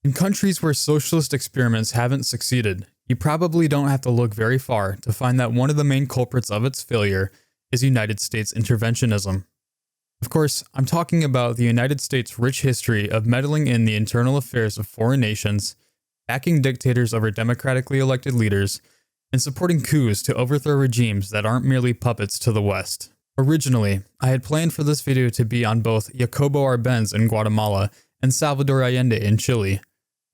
In countries where socialist experiments haven't succeeded, you probably don't have to look very far to find that one of the main culprits of its failure is United States interventionism. Of course, I'm talking about the United States' rich history of meddling in the internal affairs of foreign nations, backing dictators over democratically elected leaders, and supporting coups to overthrow regimes that aren't merely puppets to the West. Originally, I had planned for this video to be on both Jacobo Arbenz in Guatemala and Salvador Allende in Chile,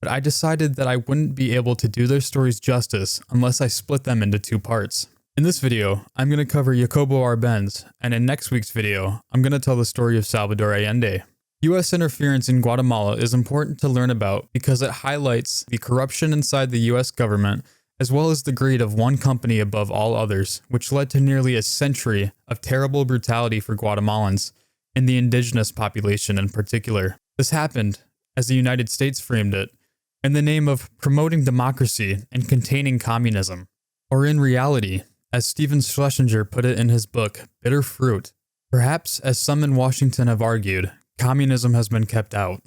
but I decided that I wouldn't be able to do their stories justice unless I split them into two parts. In this video, I'm going to cover Jacobo Arbenz, and in next week's video, I'm going to tell the story of Salvador Allende. US interference in Guatemala is important to learn about because it highlights the corruption inside the US government as well as the greed of one company above all others, which led to nearly a century of terrible brutality for Guatemalans, and the indigenous population in particular. This happened, as the United States framed it, in the name of promoting democracy and containing communism. Or in reality, as Stephen Schlesinger put it in his book, Bitter Fruit, perhaps, as some in Washington have argued, communism has been kept out.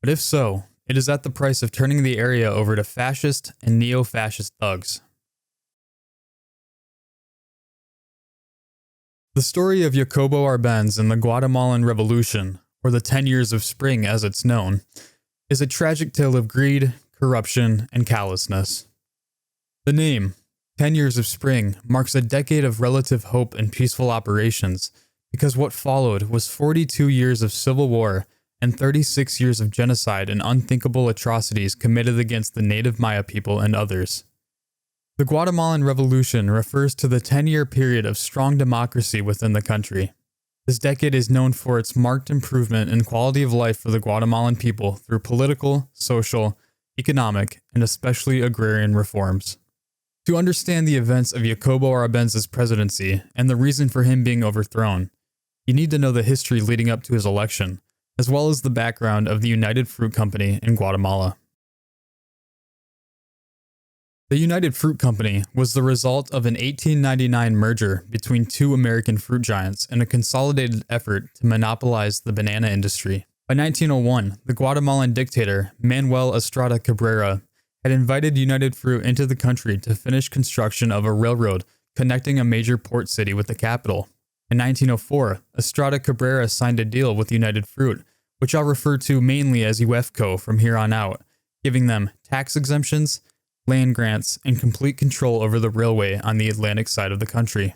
But if so, it is at the price of turning the area over to fascist and neo-fascist thugs. The story of Jacobo Arbenz and the Guatemalan Revolution, or the 10 Years of Spring as it's known, is a tragic tale of greed, corruption, and callousness. The name, 10 Years of Spring, marks a decade of relative hope and peaceful operations, because what followed was 42 years of civil war and 36 years of genocide and unthinkable atrocities committed against the native Maya people and others. The Guatemalan Revolution refers to the 10-year period of strong democracy within the country. This decade is known for its marked improvement in quality of life for the Guatemalan people through political, social, economic, and especially agrarian reforms. To understand the events of Jacobo Arbenz's presidency and the reason for him being overthrown, you need to know the history leading up to his election, as well as the background of the United Fruit Company in Guatemala. The United Fruit Company was the result of an 1899 merger between two American fruit giants in a consolidated effort to monopolize the banana industry. By 1901, the Guatemalan dictator, Manuel Estrada Cabrera, had invited United Fruit into the country to finish construction of a railroad connecting a major port city with the capital. In 1904, Estrada Cabrera signed a deal with United Fruit, which I'll refer to mainly as UFCO from here on out, giving them tax exemptions, land grants, and complete control over the railway on the Atlantic side of the country.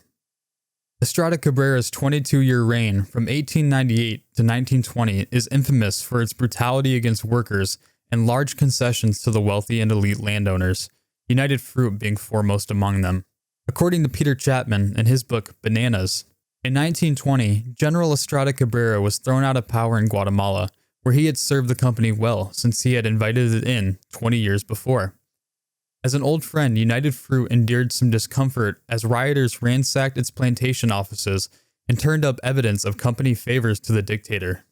Estrada Cabrera's 22-year reign from 1898 to 1920 is infamous for its brutality against workers and large concessions to the wealthy and elite landowners, United Fruit being foremost among them. According to Peter Chapman in his book Bananas, in 1920, General Estrada Cabrera was thrown out of power in Guatemala, where he had served the company well since he had invited it in 20 years before. As an old friend, United Fruit endured some discomfort as rioters ransacked its plantation offices and turned up evidence of company favors to the dictator.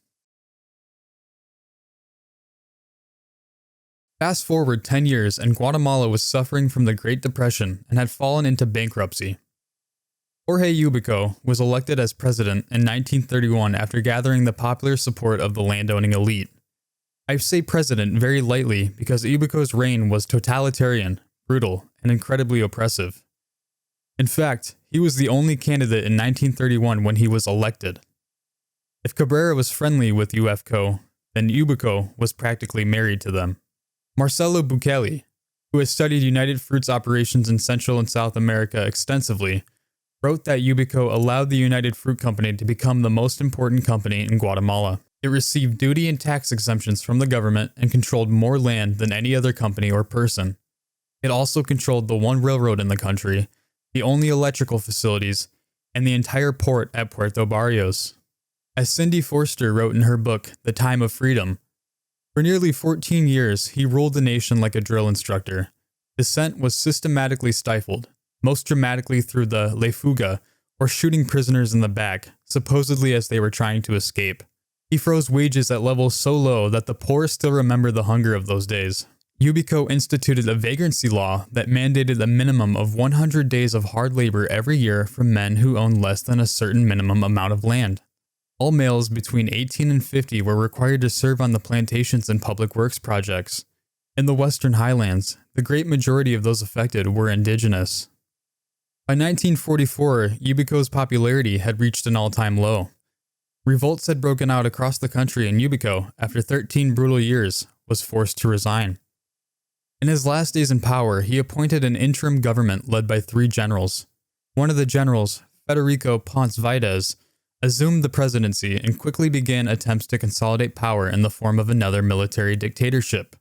Fast forward 10 years and Guatemala was suffering from the Great Depression and had fallen into bankruptcy. Jorge Ubico was elected as president in 1931 after gathering the popular support of the landowning elite. I say president very lightly because Ubico's reign was totalitarian, brutal, and incredibly oppressive. In fact, he was the only candidate in 1931 when he was elected. If Cabrera was friendly with UFCO, then Ubico was practically married to them. Marcelo Bukele, who has studied United Fruit's operations in Central and South America extensively, wrote that Ubico allowed the United Fruit Company to become the most important company in Guatemala. It received duty and tax exemptions from the government and controlled more land than any other company or person. It also controlled the one railroad in the country, the only electrical facilities, and the entire port at Puerto Barrios. As Cindy Forster wrote in her book, The Time of Freedom, for nearly 14 years he ruled the nation like a drill instructor. Dissent was systematically stifled, most dramatically through the Le Fuga, or shooting prisoners in the back, supposedly as they were trying to escape. He froze wages at levels so low that the poor still remember the hunger of those days. Ubico instituted a vagrancy law that mandated a minimum of 100 days of hard labor every year for men who owned less than a certain minimum amount of land. All males between 18 and 50 were required to serve on the plantations and public works projects. In the Western Highlands, the great majority of those affected were indigenous. By 1944, Ubico's popularity had reached an all-time low. Revolts had broken out across the country, and Ubico, after 13 brutal years, was forced to resign. In his last days in power, he appointed an interim government led by 3 generals. One of the generals, Federico Ponce Valdez, assumed the presidency and quickly began attempts to consolidate power in the form of another military dictatorship.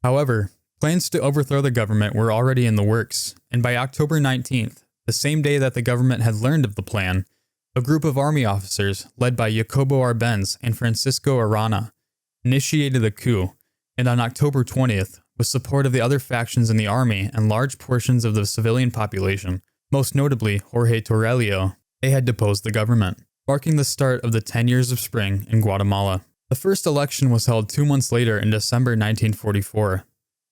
However, plans to overthrow the government were already in the works, and by October 19th, the same day that the government had learned of the plan, a group of army officers, led by Jacobo Arbenz and Francisco Arana, initiated a coup, and on October 20th, with support of the other factions in the army and large portions of the civilian population, most notably Jorge Torrelio, they had deposed the government, marking the start of the 10 years of spring in Guatemala. The first election was held 2 months later in December 1944.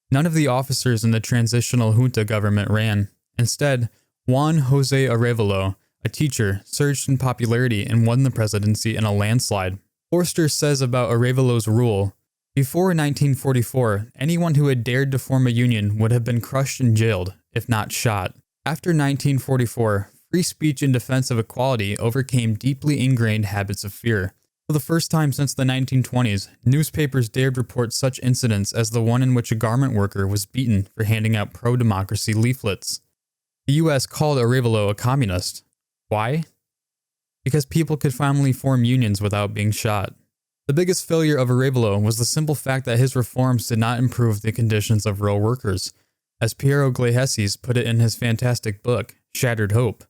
None of the officers in the transitional junta government ran. Instead, Juan José Arevalo, a teacher, surged in popularity and won the presidency in a landslide. Forster says about Arevalo's rule, "Before 1944, anyone who had dared to form a union would have been crushed and jailed, if not shot. After 1944, free speech in defense of equality overcame deeply ingrained habits of fear. For the first time since the 1920s, newspapers dared report such incidents as the one in which a garment worker was beaten for handing out pro-democracy leaflets. The US called Arevalo a communist. Why? Because people could finally form unions without being shot. The biggest failure of Arevalo was the simple fact that his reforms did not improve the conditions of rural workers. As Piero Gleijeses put it in his fantastic book, Shattered Hope,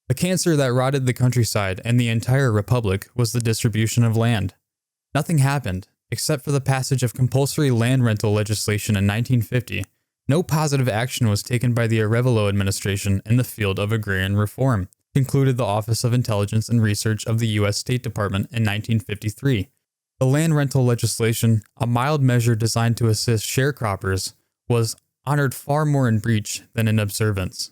the cancer that rotted the countryside and the entire republic was the distribution of land. Nothing happened, except for the passage of compulsory land rental legislation in 1950. No positive action was taken by the Arevalo administration in the field of agrarian reform, concluded the Office of Intelligence and Research of the U.S. State Department in 1953. The land rental legislation, a mild measure designed to assist sharecroppers, was honored far more in breach than in observance.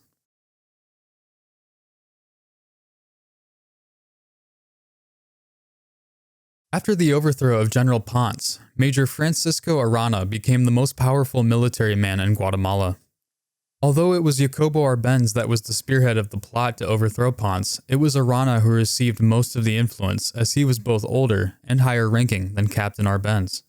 After the overthrow of General Ponce, Major Francisco Arana became the most powerful military man in Guatemala. Although it was Jacobo Arbenz that was the spearhead of the plot to overthrow Ponce, it was Arana who received most of the influence as he was both older and higher ranking than Captain Arbenz.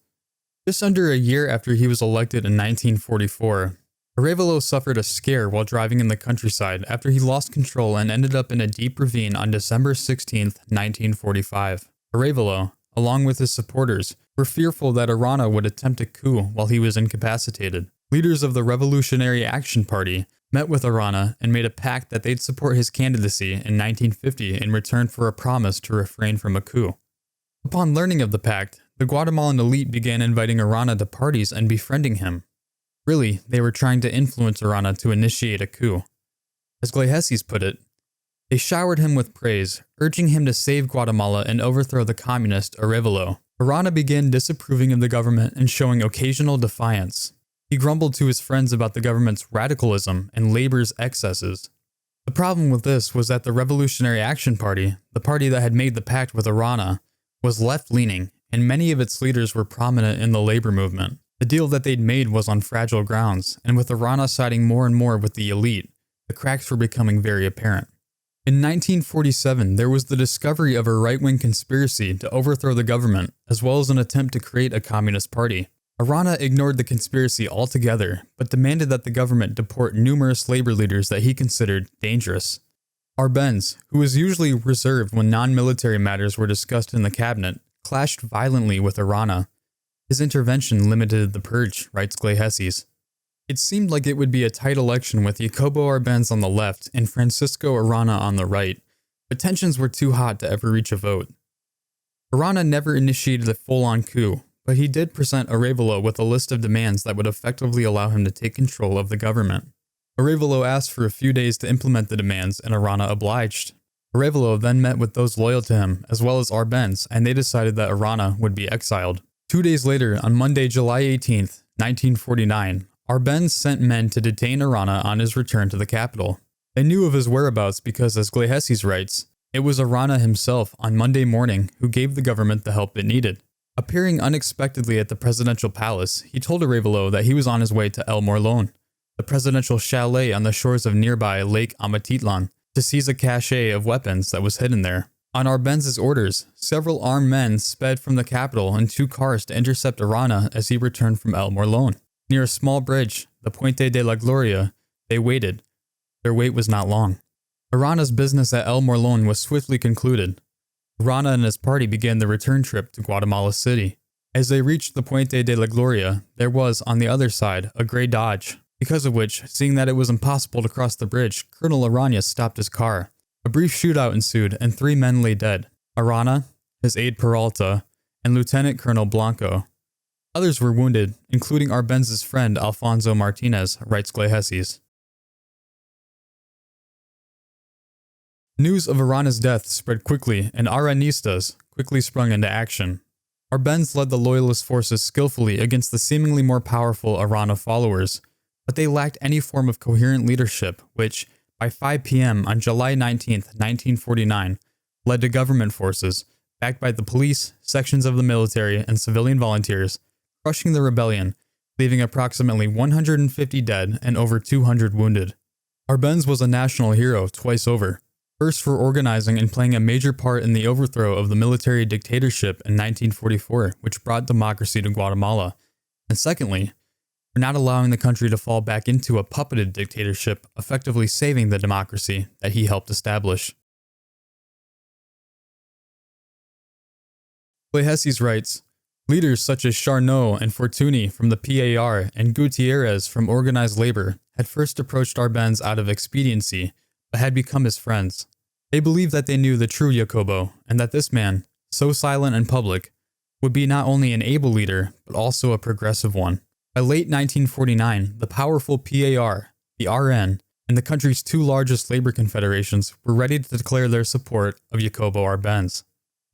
Just under a year after he was elected in 1944, Arevalo suffered a scare while driving in the countryside after he lost control and ended up in a deep ravine on December 16, 1945. Arevalo, along with his supporters, were fearful that Arana would attempt a coup while he was incapacitated. Leaders of the Revolutionary Action Party met with Arana and made a pact that they'd support his candidacy in 1950 in return for a promise to refrain from a coup. Upon learning of the pact, the Guatemalan elite began inviting Arana to parties and befriending him. Really, they were trying to influence Arana to initiate a coup. As Gleijeses put it, they showered him with praise, urging him to save Guatemala and overthrow the communist Arevalo. Arana began disapproving of the government and showing occasional defiance. He grumbled to his friends about the government's radicalism and labor's excesses. The problem with this was that the Revolutionary Action Party, the party that had made the pact with Arana, was left-leaning, and many of its leaders were prominent in the labor movement. The deal that they'd made was on fragile grounds, and with Arana siding more and more with the elite, the cracks were becoming very apparent. In 1947, there was the discovery of a right-wing conspiracy to overthrow the government, as well as an attempt to create a communist party. Arana ignored the conspiracy altogether, but demanded that the government deport numerous labor leaders that he considered dangerous. Arbenz, who was usually reserved when non-military matters were discussed in the cabinet, clashed violently with Arana. His intervention limited the purge, writes Gleijeses. It seemed like it would be a tight election with Jacobo Arbenz on the left and Francisco Arana on the right, but tensions were too hot to ever reach a vote. Arana never initiated a full-on coup, but he did present Arevalo with a list of demands that would effectively allow him to take control of the government. Arevalo asked for a few days to implement the demands, and Arana obliged. Arevalo then met with those loyal to him, as well as Arbenz, and they decided that Arana would be exiled. 2 days later, on Monday, July 18, 1949, Arbenz sent men to detain Arana on his return to the capital. They knew of his whereabouts because, as Gleijeses writes, it was Arana himself on Monday morning who gave the government the help it needed. Appearing unexpectedly at the presidential palace, he told Arevalo that he was on his way to El Morlón, the presidential chalet on the shores of nearby Lake Amatitlan, to seize a cache of weapons that was hidden there. On Arbenz's orders, several armed men sped from the capital in 2 cars to intercept Arana as he returned from El Morlón. Near a small bridge, the Puente de la Gloria, they waited. Their wait was not long. Arana's business at El Morlón was swiftly concluded. Arana and his party began the return trip to Guatemala City. As they reached the Puente de la Gloria, there was, on the other side, a gray Dodge, because of which, seeing that it was impossible to cross the bridge, Colonel Arana stopped his car. A brief shootout ensued and 3 men lay dead: Arana, his aide Peralta, and Lieutenant Colonel Blanco. Others were wounded, including Arbenz's friend Alfonso Martinez, writes Glejeses. News of Arana's death spread quickly, and Aranistas quickly sprung into action. Arbenz led the loyalist forces skillfully against the seemingly more powerful Arana followers, but they lacked any form of coherent leadership, which, by 5 p.m. on July 19, 1949, led to government forces, backed by the police, sections of the military, and civilian volunteers, crushing the rebellion, leaving approximately 150 dead and over 200 wounded. Arbenz was a national hero twice over. First, for organizing and playing a major part in the overthrow of the military dictatorship in 1944, which brought democracy to Guatemala, and secondly, for not allowing the country to fall back into a puppeted dictatorship, effectively saving the democracy that he helped establish. Glejeses writes, leaders such as Charnot and Fortuny from the PAR and Gutierrez from organized labor had first approached Arbenz out of expediency, but had become his friends. They believed that they knew the true Jacobo, and that this man, so silent and public, would be not only an able leader, but also a progressive one. By late 1949, the powerful PAR, the RN, and the country's 2 largest labor confederations were ready to declare their support of Jacobo Arbenz.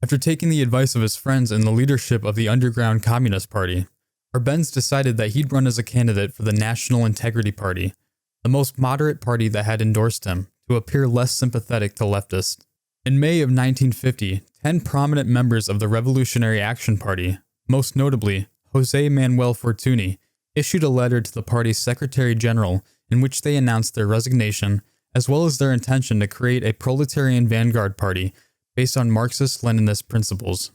After taking the advice of his friends in the leadership of the underground Communist Party, Arbenz decided that he'd run as a candidate for the National Integrity Party, the most moderate party that had endorsed him, to appear less sympathetic to leftists. In May of 1950, 10 prominent members of the Revolutionary Action Party, most notably José Manuel Fortuny, issued a letter to the party's Secretary General in which they announced their resignation, as well as their intention to create a proletarian vanguard party based on Marxist-Leninist principles.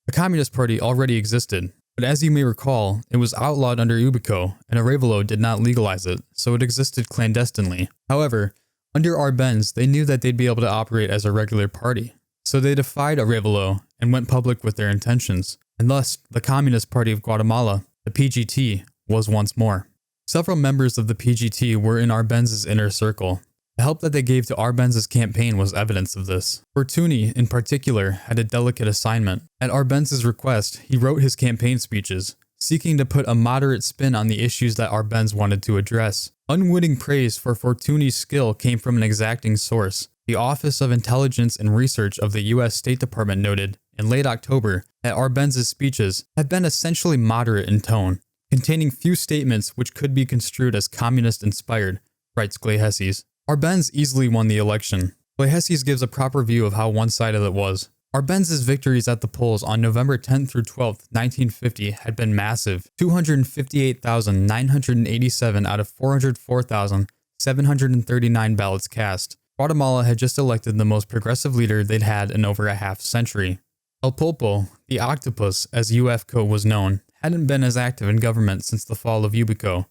The Communist Party already existed, but as you may recall, it was outlawed under Ubico, and Arevalo did not legalize it, so it existed clandestinely. However, under Arbenz, they knew that they'd be able to operate as a regular party, so they defied Arevalo and went public with their intentions, and thus the Communist Party of Guatemala, the PGT, was once more. Several members of the PGT were in Arbenz's inner circle. The help that they gave to Arbenz's campaign was evidence of this. Fortuny, in particular, had a delicate assignment. At Arbenz's request, he wrote his campaign speeches, seeking to put a moderate spin on the issues that Arbenz wanted to address. Unwitting praise for Fortuny's skill came from an exacting source. The Office of Intelligence and Research of the U.S. State Department noted, in late October, that Arbenz's speeches had been essentially moderate in tone, containing few statements which could be construed as communist-inspired, writes Glejeses. Arbenz easily won the election. Glejeses gives a proper view of how one-sided it was. Arbenz's victories at the polls on November 10 through 12, 1950 had been massive: 258,987 out of 404,739 ballots cast. Guatemala had just elected the most progressive leader they'd had in over a half-century. El Pulpo, the octopus as UFCO was known, hadn't been as active in government since the fall of Ubico,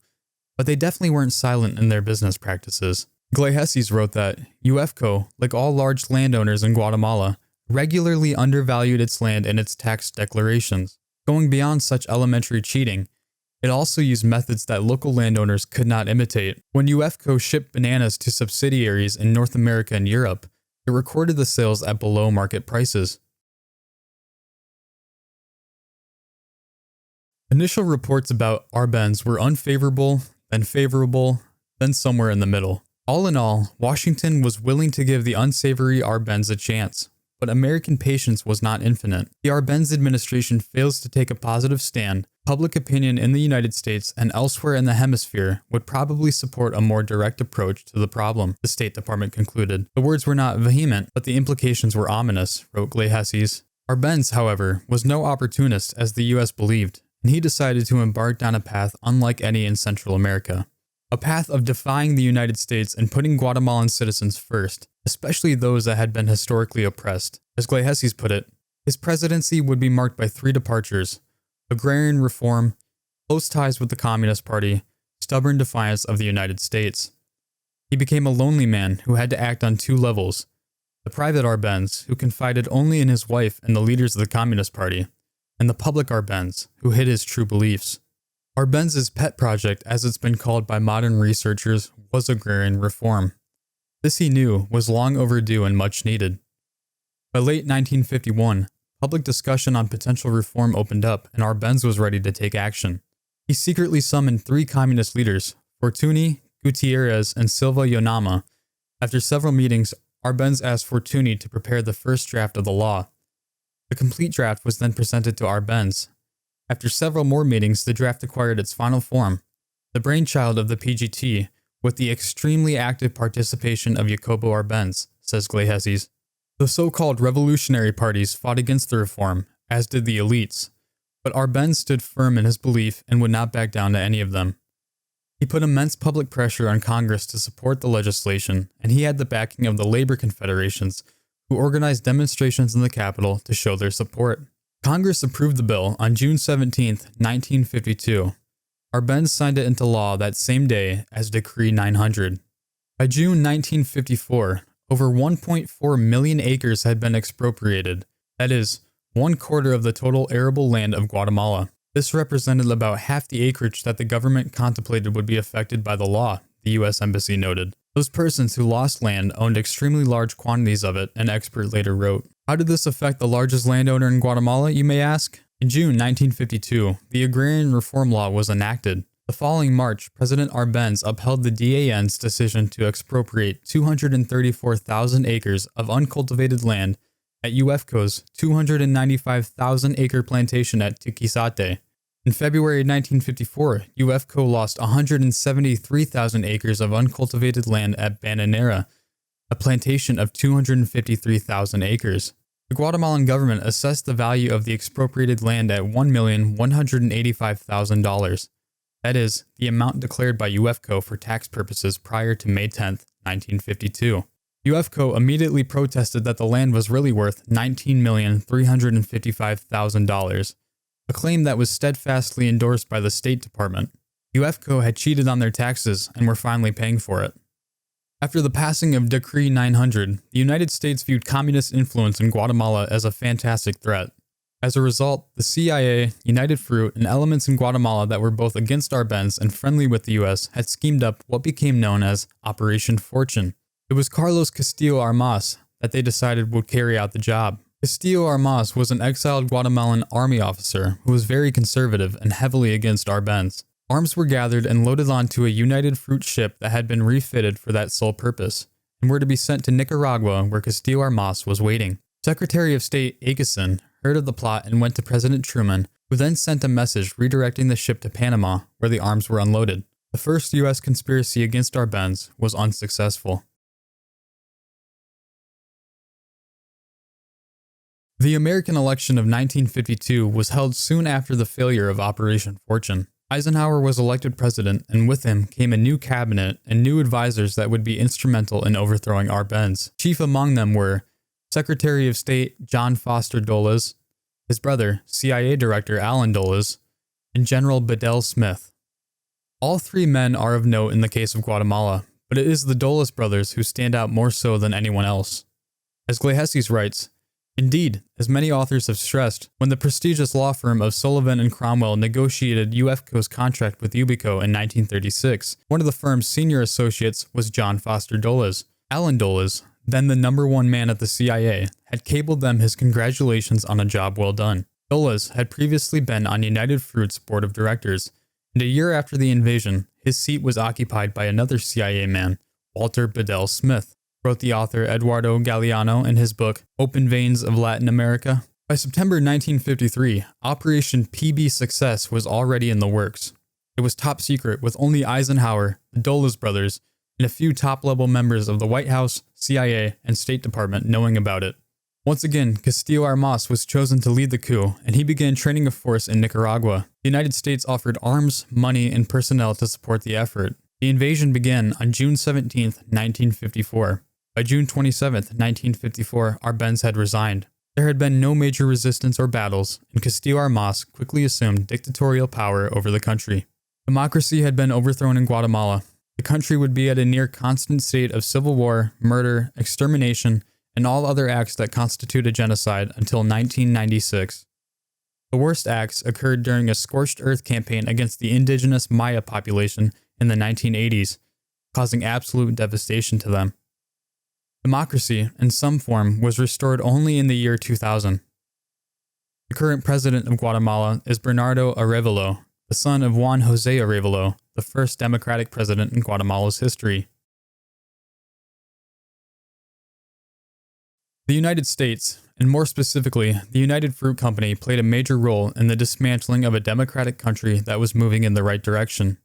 but they definitely weren't silent in their business practices. Glejeses wrote that UFCO, like all large landowners in Guatemala, regularly undervalued its land in its tax declarations. Going beyond such elementary cheating, it also used methods that local landowners could not imitate. When UFCO shipped bananas to subsidiaries in North America and Europe, it recorded the sales at below market prices. Initial reports about Arbenz were unfavorable, then favorable, then somewhere in the middle. All in all, Washington was willing to give the unsavory Arbenz a chance, but American patience was not infinite. The Arbenz administration fails to take a positive stand. Public opinion in the United States and elsewhere in the hemisphere would probably support a more direct approach to the problem, the State Department concluded. The words were not vehement, but the implications were ominous, wrote Glejeses. Arbenz, however, was no opportunist as the US believed, and he decided to embark down a path unlike any in Central America. A path of defying the United States and putting Guatemalan citizens first, especially those that had been historically oppressed. As Glehesses put it, his presidency would be marked by 3 departures: agrarian reform, close ties with the Communist Party, stubborn defiance of the United States. He became a lonely man who had to act on 2 levels: the private Arbenz, who confided only in his wife and the leaders of the Communist Party, and the public Arbenz, who hid his true beliefs. Arbenz's pet project, as it's been called by modern researchers, was agrarian reform. This, he knew, was long overdue and much needed. By late 1951, public discussion on potential reform opened up, and Arbenz was ready to take action. He secretly summoned 3 communist leaders, Fortuny, Gutierrez, and Silva Yonama. After several meetings, Arbenz asked Fortuny to prepare the first draft of the law. The complete draft was then presented to Arbenz. After several more meetings, the draft acquired its final form, the brainchild of the PGT, with the extremely active participation of Jacobo Arbenz, says Glehesses. The so-called revolutionary parties fought against the reform, as did the elites, but Arbenz stood firm in his belief and would not back down to any of them. He put immense public pressure on Congress to support the legislation, and he had the backing of the labor confederations, who organized demonstrations in the Capitol to show their support. Congress approved the bill on June 17, 1952. Arbenz signed it into law that same day as Decree 900. By June 1954, over 1.4 million acres had been expropriated, that is, 1/4 of the total arable land of Guatemala. This represented about half the acreage that the government contemplated would be affected by the law, the U.S. Embassy noted. Those persons who lost land owned extremely large quantities of it, an expert later wrote. How did this affect the largest landowner in Guatemala, you may ask? In June 1952, the Agrarian Reform Law was enacted. The following March, President Arbenz upheld the DAN's decision to expropriate 234,000 acres of uncultivated land at UFCO's 295,000-acre plantation at Tiquisate. In February 1954, UFCO lost 173,000 acres of uncultivated land at Bananera, a plantation of 253,000 acres. The Guatemalan government assessed the value of the expropriated land at $1,185,000. That is, the amount declared by UFCO for tax purposes prior to May 10, 1952. UFCO immediately protested that the land was really worth $19,355,000, a claim that was steadfastly endorsed by the State Department. UFCO had cheated on their taxes and were finally paying for it. After the passing of Decree 900, the United States viewed communist influence in Guatemala as a fantastic threat. As a result, the CIA, United Fruit, and elements in Guatemala that were both against Arbenz and friendly with the US had schemed up what became known as Operation Fortune. It was Carlos Castillo Armas that they decided would carry out the job. Castillo Armas was an exiled Guatemalan army officer who was very conservative and heavily against Arbenz. Arms were gathered and loaded onto a United Fruit ship that had been refitted for that sole purpose, and were to be sent to Nicaragua where Castillo Armas was waiting. Secretary of State Akeson heard of the plot and went to President Truman, who then sent a message redirecting the ship to Panama where the arms were unloaded. The first U.S. conspiracy against Arbenz was unsuccessful. The American election of 1952 was held soon after the failure of Operation Fortune. Eisenhower was elected president, and with him came a new cabinet and new advisors that would be instrumental in overthrowing Arbenz. Chief among them were Secretary of State John Foster Dulles, his brother, CIA Director Allen Dulles, and General Bedell Smith. All 3 men are of note in the case of Guatemala, but it is the Dulles brothers who stand out more so than anyone else. As Glehesses writes, indeed, as many authors have stressed, when the prestigious law firm of Sullivan and Cromwell negotiated UFCO's contract with Ubico in 1936, one of the firm's senior associates was John Foster Dulles. Allen Dulles, then the #1 man at the CIA, had cabled them his congratulations on a job well done. Dulles had previously been on United Fruit's board of directors, and a year after the invasion, his seat was occupied by another CIA man, Walter Bedell Smith, wrote the author Eduardo Galeano in his book Open Veins of Latin America. By September 1953, Operation PBSUCCESS was already in the works. It was top secret, with only Eisenhower, the Dulles brothers, and a few top-level members of the White House, CIA, and State Department knowing about it. Once again, Castillo Armas was chosen to lead the coup, and he began training a force in Nicaragua. The United States offered arms, money, and personnel to support the effort. The invasion began on June 17, 1954. By June 27, 1954, Arbenz had resigned. There had been no major resistance or battles, and Castillo Armas quickly assumed dictatorial power over the country. Democracy had been overthrown in Guatemala. The country would be at a near constant state of civil war, murder, extermination, and all other acts that constitute a genocide until 1996. The worst acts occurred during a scorched earth campaign against the indigenous Maya population in the 1980s, causing absolute devastation to them. Democracy, in some form, was restored only in the year 2000. The current president of Guatemala is Bernardo Arévalo, the son of Juan José Arévalo, the first democratic president in Guatemala's history. The United States, and more specifically, the United Fruit Company, played a major role in the dismantling of a democratic country that was moving in the right direction.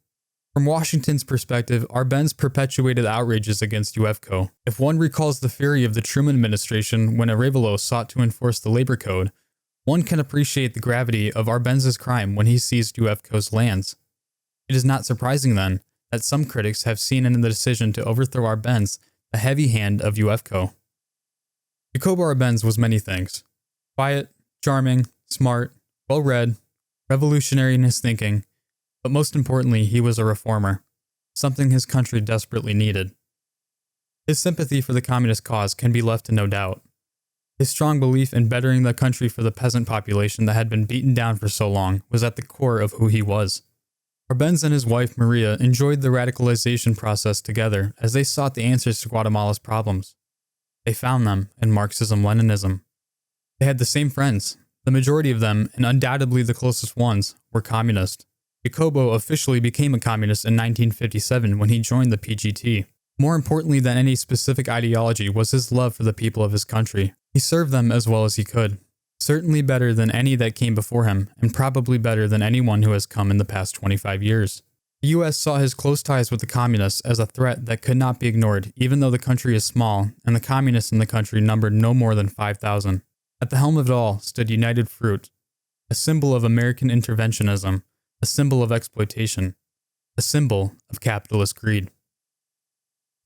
From Washington's perspective, Arbenz perpetuated outrages against UFCO. If one recalls the fury of the Truman administration when Arévalo sought to enforce the labor code, one can appreciate the gravity of Arbenz's crime when he seized UFCO's lands. It is not surprising, then, that some critics have seen in the decision to overthrow Arbenz the heavy hand of UFCO. Jacobo Arbenz was many things: quiet, charming, smart, well-read, revolutionary in his thinking, but most importantly, he was a reformer, something his country desperately needed. His sympathy for the communist cause can be left to no doubt. His strong belief in bettering the country for the peasant population that had been beaten down for so long was at the core of who he was. Arbenz and his wife Maria enjoyed the radicalization process together as they sought the answers to Guatemala's problems. They found them in Marxism-Leninism. They had the same friends. The majority of them, and undoubtedly the closest ones, were communist. Jacobo officially became a communist in 1957 when he joined the PGT. More importantly than any specific ideology was his love for the people of his country. He served them as well as he could. Certainly better than any that came before him, and probably better than anyone who has come in the past 25 years. The US saw his close ties with the communists as a threat that could not be ignored, even though the country is small, and the communists in the country numbered no more than 5,000. At the helm of it all stood United Fruit, a symbol of American interventionism, a symbol of exploitation, a symbol of capitalist greed.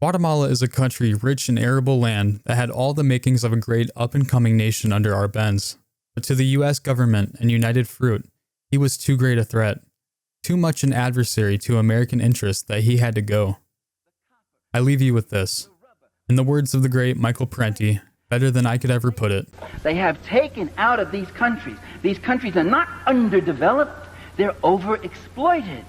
Guatemala is a country rich in arable land that had all the makings of a great up-and-coming nation under Arbenz, but to the US government and United Fruit, he was too great a threat. Too much an adversary to American interests that he had to go. I leave you with this. In the words of the great Michael Parenti, better than I could ever put it. They have taken out of these countries. These countries are not underdeveloped, they're overexploited.